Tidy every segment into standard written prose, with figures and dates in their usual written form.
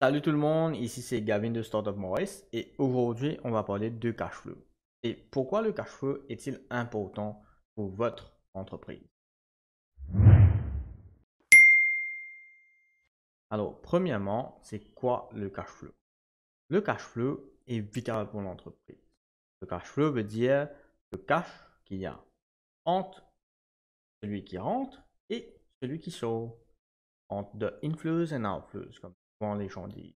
Salut tout le monde, ici c'est Gavin de Startup Maurice et aujourd'hui on va parler de cash flow. Et pourquoi le cash flow est-il important pour votre entreprise? Alors premièrement, c'est quoi le cash flow? Le cash flow est vital pour l'entreprise. Le cash flow veut dire le cash qu'il y a entre celui qui rentre et celui qui sort, entre the inflows and outflows, comme souvent les gens disent.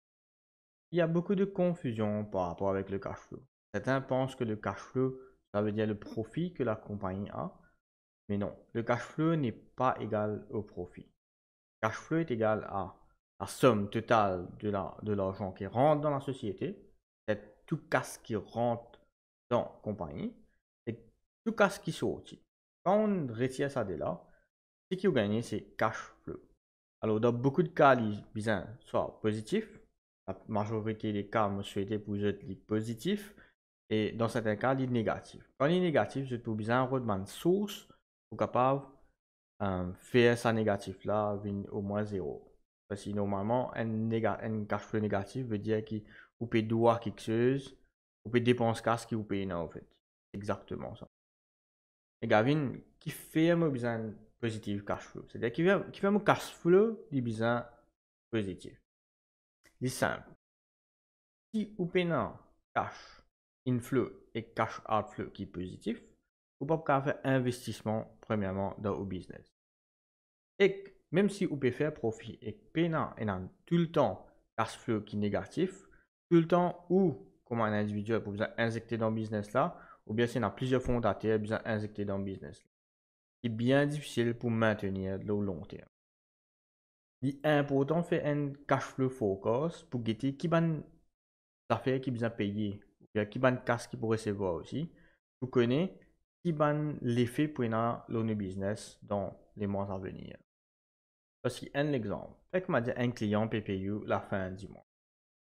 Il y a beaucoup de confusion par rapport avec le cash flow. Certains pensent que le cash flow, ça veut dire le profit que la compagnie a. Mais non, le cash flow n'est pas égal au profit. Le cash flow est égal à la somme totale de l'argent qui rentre dans la société, c'est tout cash qui rentre dans la compagnie, et tout cash qui sort. Quand on retire ça de là, ce qui est gagné, c'est cash flow. Alors, dans beaucoup de cas, les soit positif. La majorité des cas, me souhaiter pour être positif. Et dans certains cas, il est négatif. Quand il est négatif, je peux besoin de une source pour capable faire ça négatif là au moins zéro. Parce que normalement, un cash flow négatif veut dire que vous pouvez devoir quelque chose, vous pouvez dépenser cash qui vous paye en fait. Exactement ça. Et Gavin, qui fait un besoin positif cash flow? C'est-à-dire qui fait un cash flow du besoin positif. C'est simple. Si vous payez un cash inflow et cash outflow qui est positif, vous pouvez faire investissement premièrement dans le business. Et même si vous pouvez faire profit et payer tout le temps cash flow qui est négatif, tout le temps où, comme un individu, vous besoin injecter dans le business là, ou bien si on a plusieurs fondateurs, besoin injecter dans le business là. C'est bien difficile pour maintenir le long terme. Il est important de faire un cash flow forecast pour guetter qui van affaires qui besoin payer, ou bien qui van cash qui pour recevoir aussi, pour connaître qui van l'effet pour le business dans les mois à venir. Parce qu'un exemple, fait que m'a dit un client peut payer la fin du mois.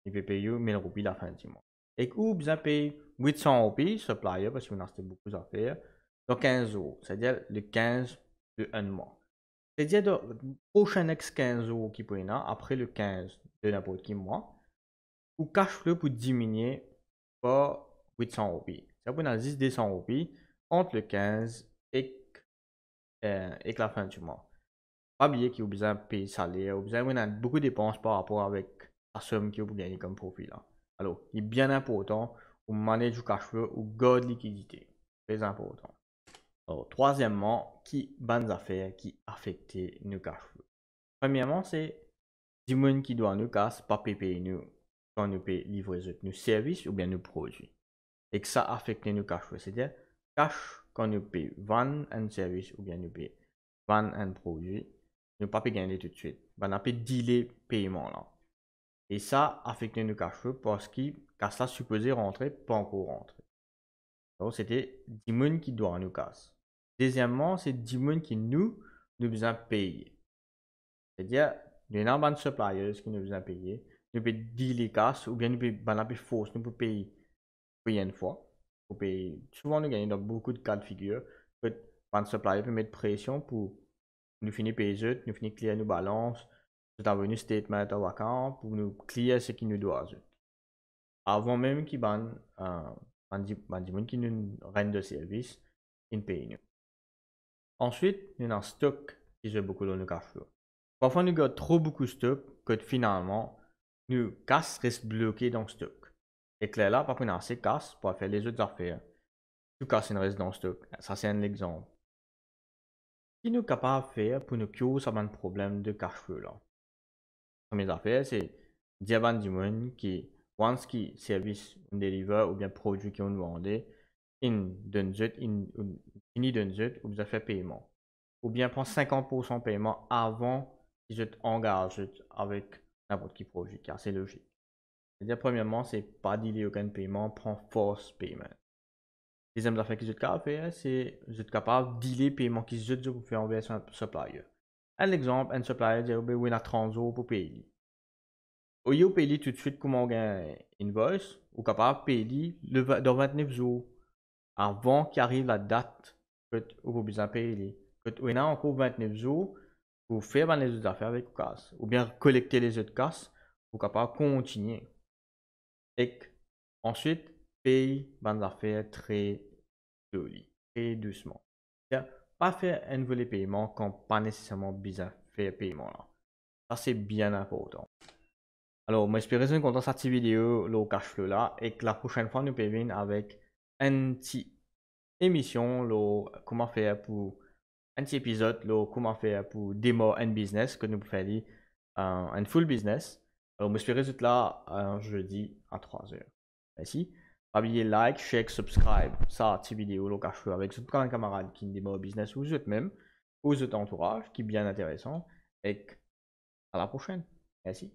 Il peut payer 1000 roupies la fin du mois. Et que vous besoin payer 800 roupies, supplier, parce que vous avez beaucoup d'affaires, dans 15 jours, c'est-à-dire le 15 de un mois. C'est-à-dire le prochain next 15 jours qui peut y avoir, après le 15 de n'importe quel mois, ou cash flow pour diminuer par 800 roupies. Ça peut avoir 10 roupies entre le 15 et la fin du mois. Pas oublier que vous besoin de payer salaire, vous besoin de beaucoup de dépenses par rapport avec la somme que vous gagnez comme profit là. Alors, il est bien important pour manager le cash flow ou garder liquidité. Très important. Alors, troisièmement, qui bonnes affaires qui affectent nos cash flow. Premièrement, c'est du monde qui doit nous casse, pas payer nous quand nous payons livrer nos services ou bien nos produits. Et que ça affecte nos cash flow. C'est-à-dire, cash quand nous payons vendre un service ou bien nous payons vendre un produit, nous ne pas gagner tout de suite. On a pas delay paiement là. Et ça affecte nos cash flow parce que quand ça supposé rentrer, pas encore rentrer. Donc, c'était 10 personnes qui doivent nous casser. Deuxièmement, c'est 10 personnes qui nous besoin payer. C'est-à-dire, nous avons des suppliers qui nous besoin payer. Nous pouvons dealer cash ou bien nous pouvons force, nous pouvons payer une fois. Pour payer. Souvent, nous gagnons dans beaucoup de cas de figure. Que un supplier peut mettre pression pour nous finir payer, nous finir clear nos balances, nous avons un statement à vacant pour nous clear ce qui nous doit. Avant même qu'ils ban qui nous rendent de service, ils payent nous. Ensuite, nous avons un stock qui joue beaucoup dans nos cash flow. Parfois, nous avons trop beaucoup de stock que finalement, nous casse reste bloqué dans le stock. Et que là, par contre, on a assez casse pour faire les autres affaires. Tout casse reste dans le stock. Ça, c'est un exemple. Ce qui nous capable de faire pour nous cure ça un problème de cash flow là. Première affaire, c'est dire du monde qui, once qui service on deliver ou bien produit qu'on vendait, in donne fini donne ou bien fait paiement. Ou bien prend 50% paiement avant qu'ils engagent avec n'importe qui produit, car c'est logique. C'est-à-dire, premièrement, c'est pas dealer aucun paiement, prend force payment. Deuxième affaire que vous êtes capable de faire, c'est vous êtes capable de dealer paiement qui vous vous faire envoyer sur un supplier. Un exemple, un supplier dit, oui, on a 30 jours pour payer. Au lieu de payer tout de suite comme on gagne invoice, ou capable de payer dans 29 jours avant qu'arrive la date que vous avez besoin de payer. Vous avez encore 29 jours pour faire les autres affaires avec casse, ou bien collecter les autres casses vous capable continuer. Et ensuite, paye bonnes affaires très joli, très doucement. Pas faire un volet paiement quand pas nécessairement besoin faire paiement là. Ça c'est bien important. Alors, moi j'espère que vous content de cette vidéo, le cash flow là, et que la prochaine fois nous pouvons venir avec une petite émission, comment faire pour un petit épisode, comment faire pour démarrer un business que nous pouvons faire un full business. Alors, moi j'espère que vous êtes là un jeudi à 3h. Merci. Pas oublier like, share, subscribe ça petite vidéo, le cash flow avec un camarade qui démarre business ou vous même, ou votre entourage qui est bien intéressant. Et à la prochaine. Merci.